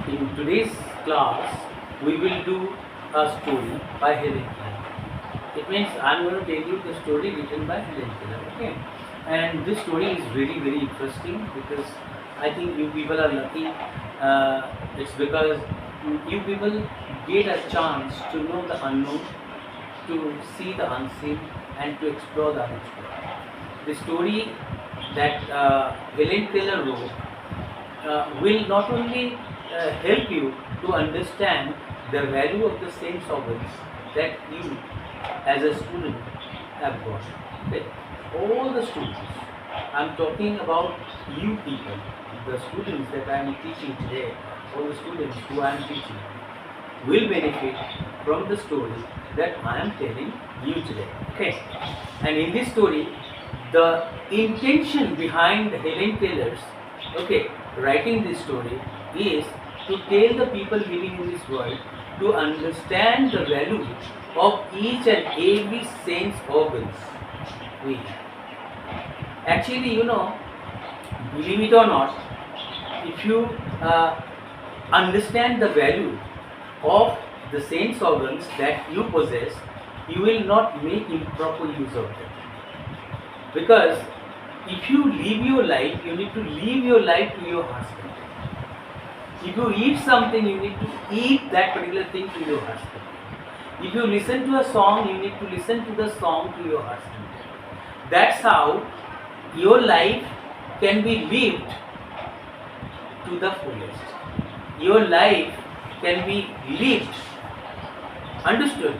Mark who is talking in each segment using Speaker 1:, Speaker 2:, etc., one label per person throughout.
Speaker 1: In today's class, we will do a story by Helen Keller. It means I'm going to tell you the story written by Helen Keller. Okay, and this story is very very interesting because I think you people are lucky. It's because you people get a chance to know the unknown, to see the unseen, and to explore the unexplored. The story that Helen Keller wrote will not only help you to understand the value of the same sovereigns that you as a student have got. Okay. All the students, I'm talking about you people, the students that I am teaching today, all the students who I am teaching will benefit from the story that I am telling you today. Okay. And in this story, the intention behind Helen Keller's writing this story is to tell the people living in this world to understand the value of each and every sense organs we have. Actually, believe it or not, if you understand the value of the sense organs that you possess, you will not make improper use of them. Because if you live your life, you need to live your life to your husband. If you eat something, you need to eat that particular thing to your husband. If you listen to a song, you need to listen to the song to your husband. That's how your life can be lived to the fullest. Your life can be lived, understood,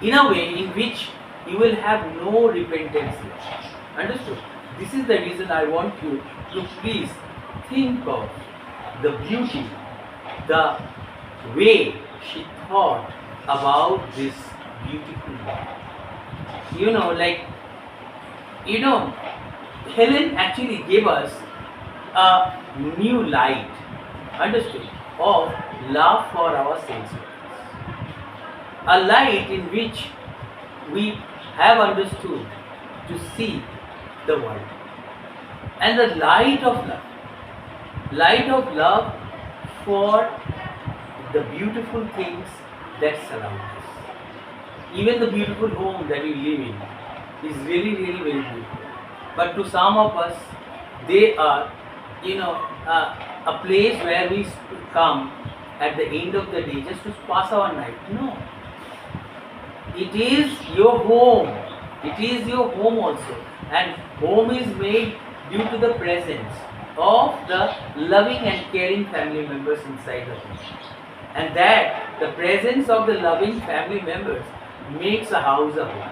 Speaker 1: in a way in which you will have no repentance left. Understood? This is the reason I want you to please think of the beauty, the way she thought about this beautiful life. Helen actually gave us a new light, understood, of love for our senses. A light in which we have understood to see the world. And the light of love for the beautiful things that surround us. Even the beautiful home that we live in is really, really very beautiful. But to some of us, they are, a place where we come at the end of the day just to pass our night. No. It is your home. It is your home also. And home is made due to the presence of the loving and caring family members inside the home. And that the presence of the loving family members makes a house a home.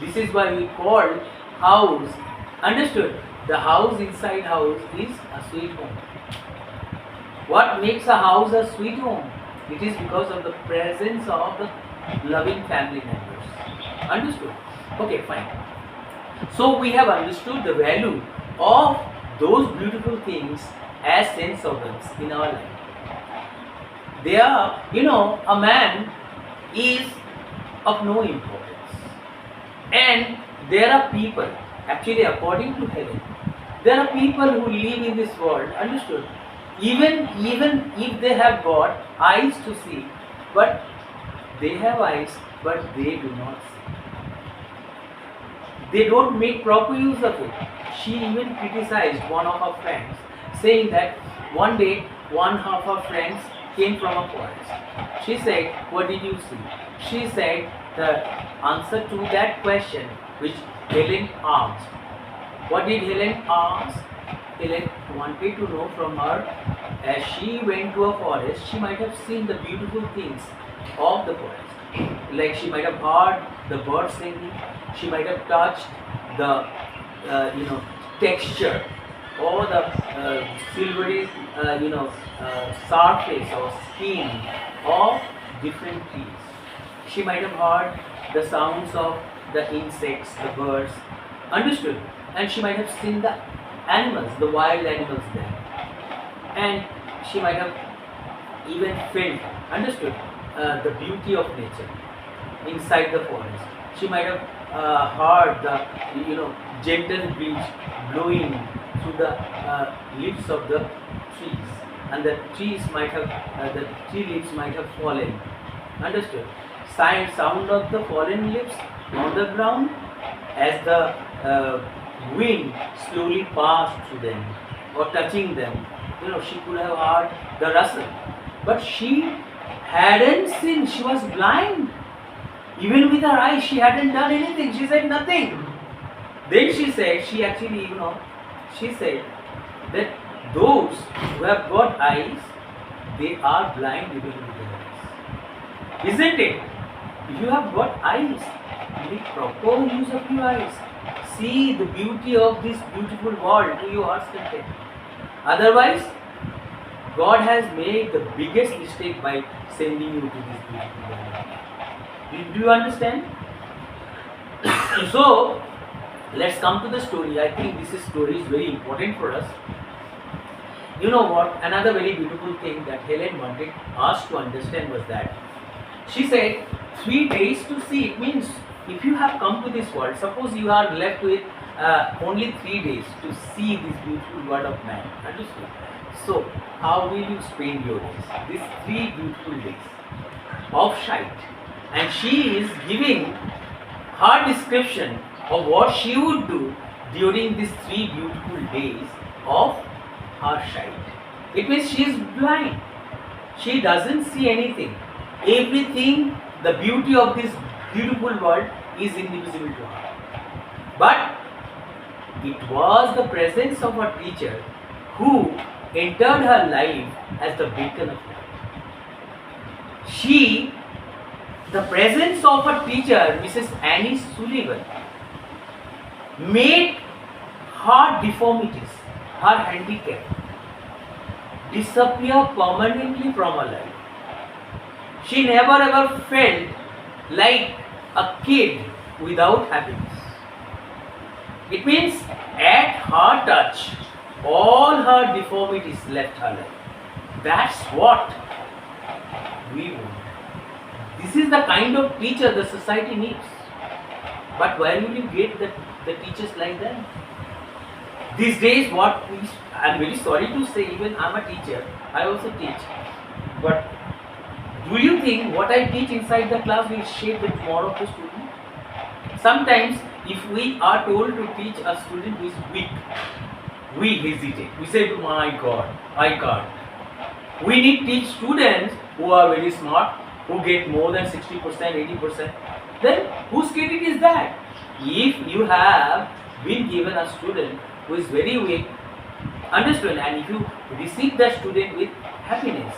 Speaker 1: This is why we call house, understood, the house inside house is a sweet home. What makes a house a sweet home? It is because of the presence of the loving family members. Understood? Okay, fine. So we have understood the value of those beautiful things as sense organs in our life. They are, a man is of no importance. And there are people, actually according to Helen, there are people who live in this world, understood, even if they have got eyes to see, but they have eyes, but they do not see. They don't make proper use of it. She even criticized one of her friends, saying that one day one of her friends came from a forest. She said, "What did you see?" She said the answer to that question which Helen asked. What did Helen ask? Helen wanted to know from her, as she went to a forest, she might have seen the beautiful things of the forest. Like she might have heard the birds singing, she might have touched the texture or the silvery surface or skin of different trees. She might have heard the sounds of the insects, the birds, understood, and she might have seen the animals, the wild animals there, and she might have even felt, understood, the beauty of nature inside the forest. She might have heard the gentle breeze blowing through the leaves of the trees. and the the tree leaves might have fallen. Understood? Sound of the fallen leaves on the ground as the wind slowly passed through them or touching them. She could have heard the rustle, but she hadn't seen. She was blind. Even with her eyes, she hadn't done anything. She said nothing. Then she said, she said that those who have got eyes, they are blind even with their eyes. Isn't it? If you have got eyes, make proper use of your eyes. See the beauty of this beautiful world to your heart's content. Otherwise, God has made the biggest mistake by sending you to this beautiful world. Do you understand? So, let's come to the story. I think this story is very important for us. You know what? Another very beautiful thing that Helen wanted us to understand was that she said 3 days to see. It means if you have come to this world, suppose you are left with only 3 days to see this beautiful world of man. Understood? So, how will you spend your days? These 3 beautiful days of sight. And she is giving her description of what she would do during these 3 beautiful days of her sight. It means she is blind. She doesn't see anything. Everything, the beauty of this beautiful world is invisible to her. But it was the presence of her teacher who entered her life as the beacon of light. The presence of her teacher, Mrs. Annie Sullivan, made her deformities, her handicap, disappear permanently from her life. She never ever felt like a kid without happiness. It means at her touch, all her deformities left her life. That's what we want. This is the kind of teacher the society needs. But where will you get the teachers like that? These days, I'm very sorry to say, even I'm a teacher, I also teach. But do you think what I teach inside the class will shape the tomorrow of the student? Sometimes, if we are told to teach a student who is weak, we hesitate. We say, my God, I can't. We need to teach students who are very smart, who get more than 60%, 80%. Then whose credit is that? If you have been given a student who is very weak, understand, and if you receive that student with happiness,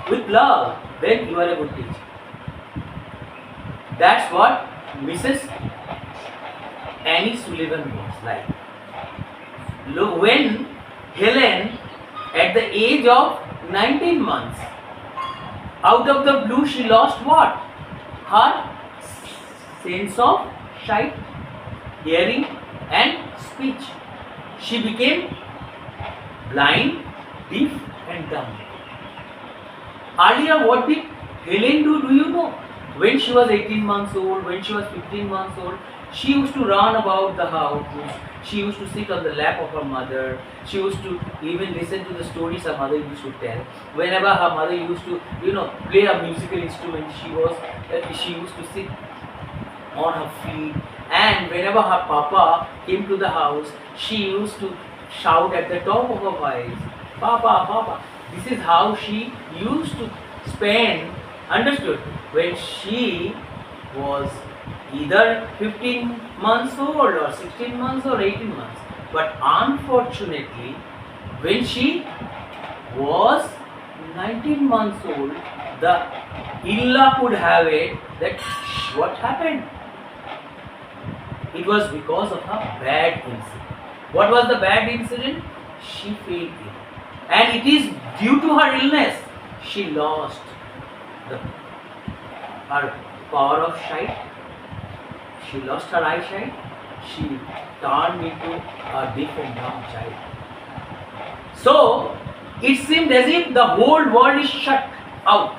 Speaker 1: with love, then you are a good teacher. That's what Mrs. Annie Sullivan was like. Look, when Helen, at the age of 19 months, out of the blue, she lost what? Her sense of sight, hearing, and speech. She became blind, deaf, and dumb. Earlier, what did Helen do? Do you know? When she was 18 months old, when she was 15 months old, she used to run about the house. She used to sit on the lap of her mother. She used to even listen to the stories her mother used to tell. Whenever her mother used to, play a musical instrument, she used to sit on her feet. And whenever her papa came to the house, she used to shout at the top of her voice, "Papa, Papa." This is how she used to spend, understood, when she was either 15 months old or 16 months or 18 months. But unfortunately, when she was 19 months old, the illa could have it that what happened? It was because of a bad incident. What was the bad incident? She fell ill. And it is due to her illness, she lost her power of sight. She lost her eyesight. She turned into a deaf and dumb child. So, it seemed as if the whole world is shut out.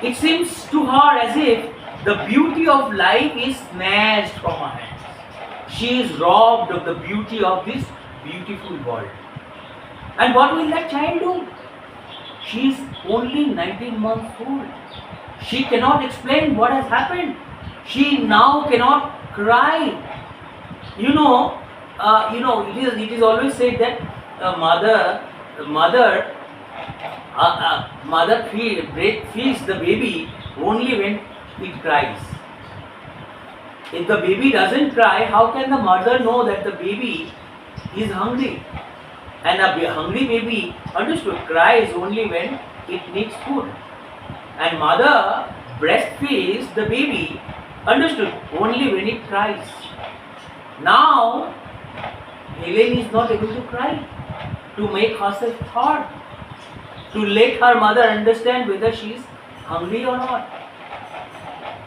Speaker 1: It seems to her as if the beauty of life is snatched from her hands. She is robbed of the beauty of this beautiful world. And what will that child do? She is only 19 months old. She cannot explain what has happened. She now cannot cry. It is always said that mother feeds the baby only when it cries. If the baby doesn't cry, how can the mother know that the baby is hungry? And a hungry baby, understood, cries only when it needs food. And mother breastfeeds the baby, understood, only when it cries. Now, Helen is not able to cry, to make herself thought, to let her mother understand whether she is hungry or not.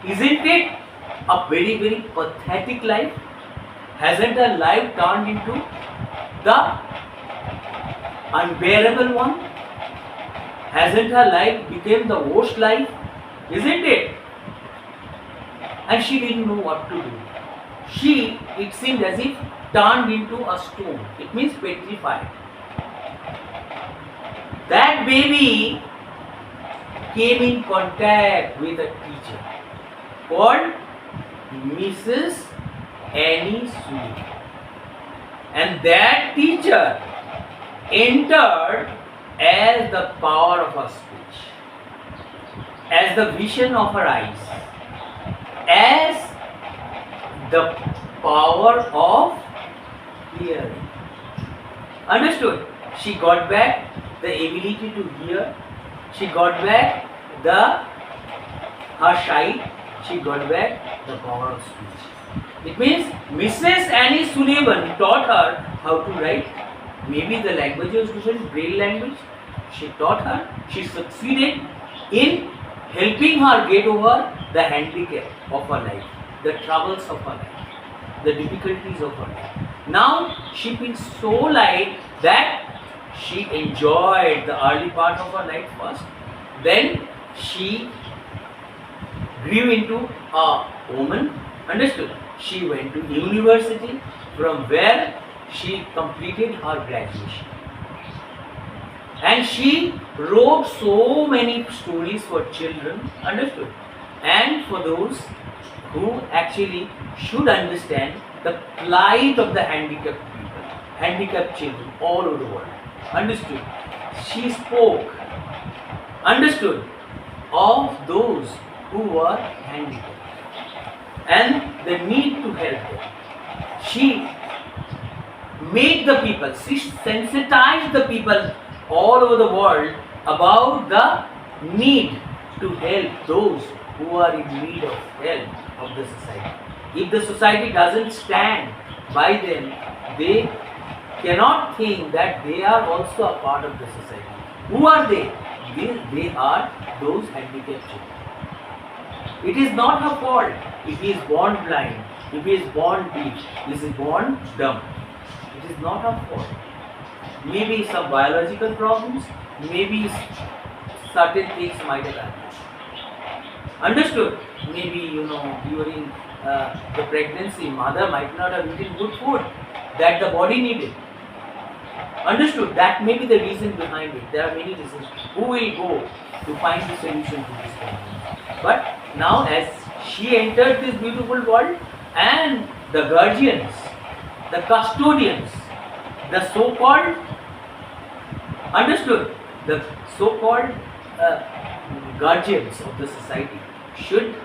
Speaker 1: Isn't it a very, very pathetic life? Hasn't her life turned into the unbearable one? Hasn't her life become the worst life? Isn't it? And she didn't know what to do. She, it seemed as if, turned into a stone. It means petrified. That baby came in contact with a teacher called Mrs. Annie Sullivan. And that teacher entered as the power of her speech, as the vision of her eyes, as the power of hearing. Understood? She got back the ability to hear. She got back her sight. She got back the power of speech. It means Mrs. Annie Sullivan taught her how to write. Maybe the language was different, Braille language. She taught her. She succeeded in helping her get over the handicap of her life, the troubles of her life, the difficulties of her life. Now she feels so light that she enjoyed the early part of her life first. Then she grew into a woman. Understood? She went to university, from where she completed her graduation. And she wrote so many stories for children, understood, and for those who actually should understand the plight of the handicapped people, handicapped children all over the world. Understood? She spoke, understood, of those who were handicapped and the need to help them. She made the people, she sensitized the people all over the world about the need to help those who are in need of help of the society. If the society doesn't stand by them, they cannot think that they are also a part of the society. Who are they? They are those handicapped children. It is not her fault if he is born blind, if he is born deaf, if he is born dumb. It is not her fault. Maybe some biological problems, maybe certain things might have happened. Understood? Maybe, during the pregnancy, mother might not have eaten good food that the body needed. Understood? That may be the reason behind it. There are many reasons. Who will go to find the solution to this problem? But now, as she entered this beautiful world, and the guardians, the custodians, the so-called, understood, the so-called guardians of the society should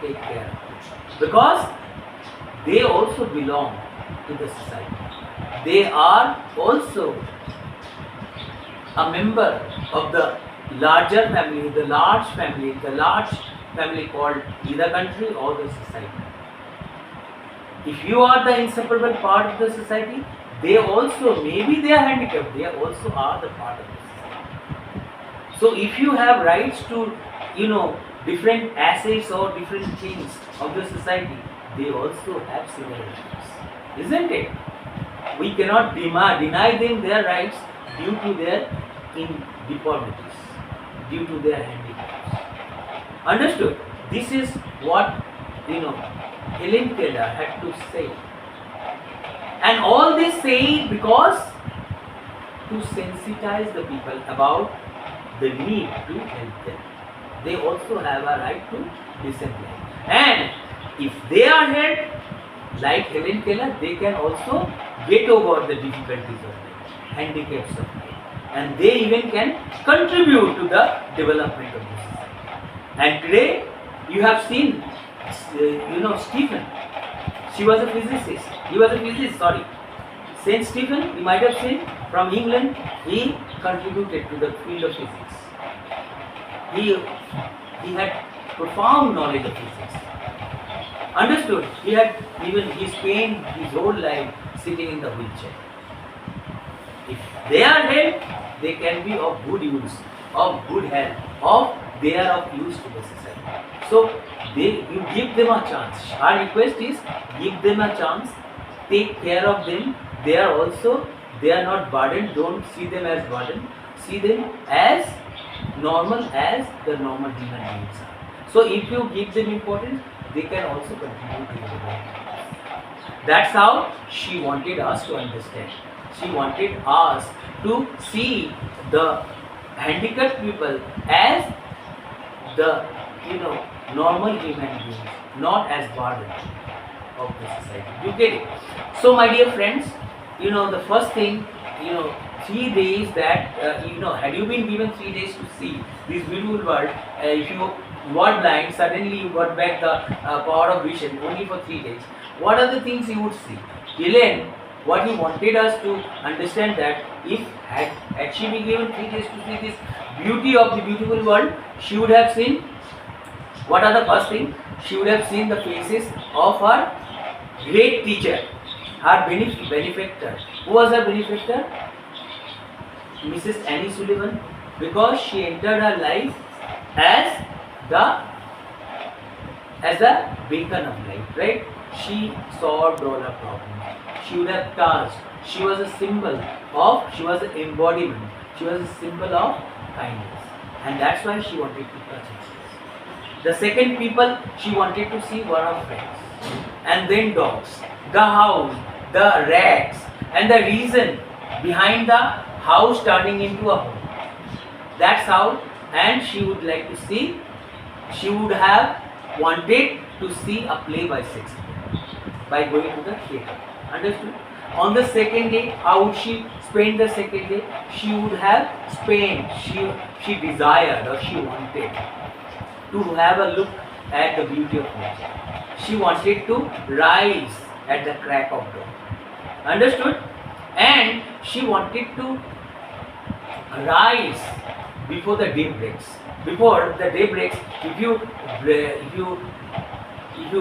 Speaker 1: take care of it, because they also belong to the society. They are also a member of the larger family, the large family called either country or the society. If you are the inseparable part of the society, they also, maybe they are handicapped, they also are the part of the society. So if you have rights to, different assets or different things of the society, they also have similar rights. Isn't it? We cannot deny them their rights due to their deformities, due to their handicaps. Understood? This is what, Helen Keller had to say. And all this saying because to sensitize the people about the need to help them. They also have a right to decent life. And if they are helped, like Helen Keller, they can also get over the difficulties of life, handicaps of life, and they even can contribute to the development of the society. And today, you have seen, Stephen. She was a physicist. He was a physicist. Sorry, Saint Stephen. You might have seen from England. He contributed to the field of physics. He had profound knowledge of physics. Understood. He spent his whole life sitting in the wheelchair. If they are helped, they can be of good use, of good health, they are of use to the society. So you give them a chance. Our request is give them a chance, take care of them. They are not burden. Don't see them as burden. See them as normal as the normal human beings are. So if you give them importance, they can also contribute to the development. That's how she wanted us to understand. She wanted us to see the handicapped people as the normal human beings, not as burden of the society. You get it? So my dear friends, the first thing, 3 days that, had you been given 3 days to see this beautiful world, if you were blind, suddenly you got back the power of vision only for 3 days, what are the things you would see? Helen, what he wanted us to understand that if had she been given 3 days to see this beauty of the beautiful world, she would have seen, what are the first thing? She would have seen the faces of her great teacher, her benefactor. Who was her benefactor? Mrs. Annie Sullivan, because she entered her life as a beacon of light, right? She solved all her problems. She would have touched. She was a symbol of, she was an embodiment. She was a symbol of kindness. And that's why she wanted to touch us. The second people she wanted to see were her friends. And then dogs, the house, the rats, and the reason behind the house turning into a home. That's how, and she would like to see, she would have wanted to see a play by Shakespeare by going to the theatre. Understood? On the second day, how would she spend the second day? She would have spent, she desired or she wanted to have a look at the beauty of nature. She wanted to rise at the crack of dawn. Understood? And she wanted to rise before the day breaks. Before the day breaks, if you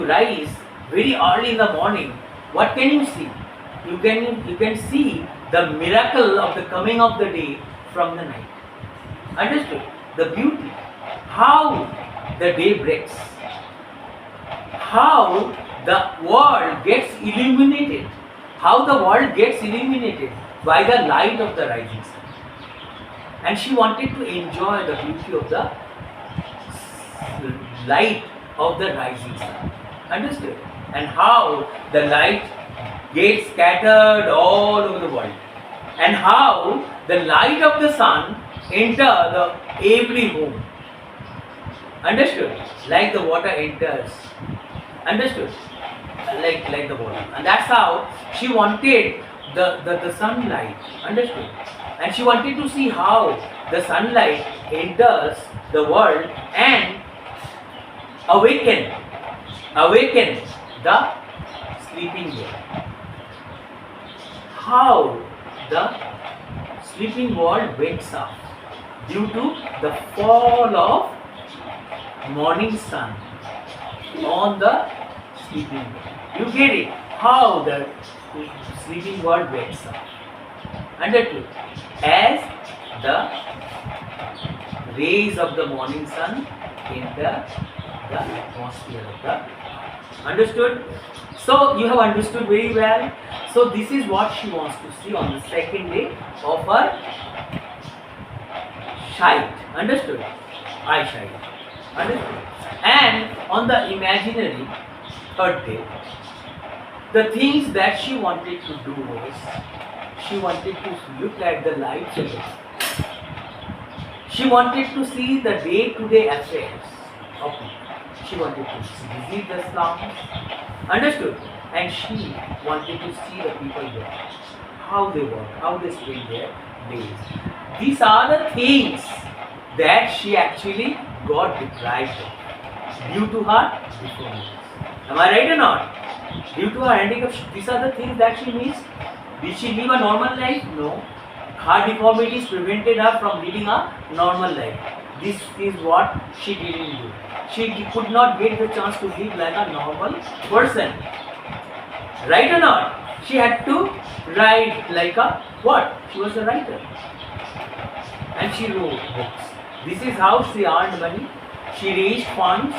Speaker 1: rise very early in the morning, what can you see? You can see the miracle of the coming of the day from the night. Understood? The beauty. How the day breaks. How the world gets illuminated. How the world gets illuminated by the light of the rising sun. And she wanted to enjoy the beauty of the light of the rising sun. Understood? And how the light gets scattered all over the world. And how the light of the sun enter every home. Understood? Like the water enters. Understood? Like the water. And that's how she wanted the sunlight. Understood? And she wanted to see how the sunlight enters the world and awaken the sleeping world. How the sleeping world wakes up due to the fall of morning sun on the sleeping world. You get it? How the sleeping world wakes up. Understood? As the rays of the morning sun enter the atmosphere of the earth. Understood? So you have understood very well. So this is what she wants to see on the second day of her sight. Understood? Eyesight. Understood? And on the imaginary third day, the things that she wanted to do was, she wanted to look at the lives of it. She wanted to see the day-to-day affairs of people. She wanted to visit the slums, understood? And she wanted to see the people there, how they work, how they spend their days. These are the things that she actually got deprived of due to her deformities. Am I right or not? Due to her handicap, these are the things that she missed. Did she live a normal life? No. Her deformities prevented her from living a normal life. This is what she didn't do. She could not get the chance to live like a normal person. Right or not? She had to write like a what? She was a writer. And she wrote books. This is how she earned money. She raised funds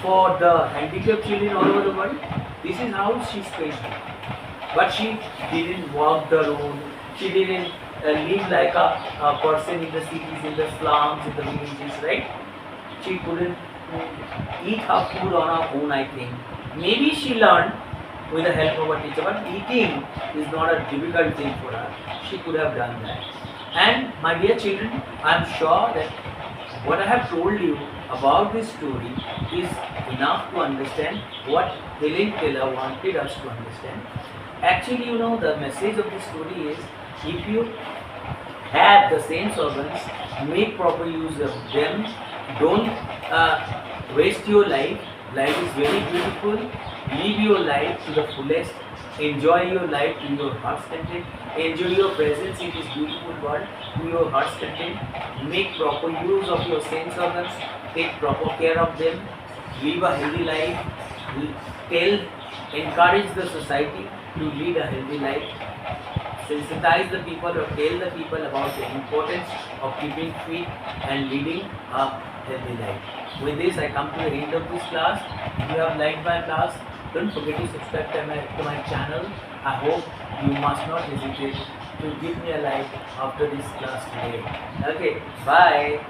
Speaker 1: for the handicapped children all over the world. This is how she spent it. But she didn't walk the road. She didn't live like a person in the cities, in the slums, in the villages, right? She couldn't eat her food on her own, I think. Maybe she learned with the help of a teacher, but eating is not a difficult thing for her. She could have done that. And my dear children, I am sure that what I have told you about this story is enough to understand what Helen Keller wanted us to understand. Actually, the message of this story is, if you have the sense organs, make proper use of them. Don't waste your life. Life is very beautiful. Live your life to the fullest. Enjoy your life to your heart's content. Enjoy your presence in this beautiful world to your heart's content. Make proper use of your sense organs. Take proper care of them. Live a healthy life. Encourage the society to lead a healthy life. Sensitize the people or tell the people about the importance of keeping fit and leading a healthy life. With this, I come to the end of this class. If you have liked my class, don't forget to subscribe to my channel. I hope you must not hesitate to give me a like after this class today. Okay, bye.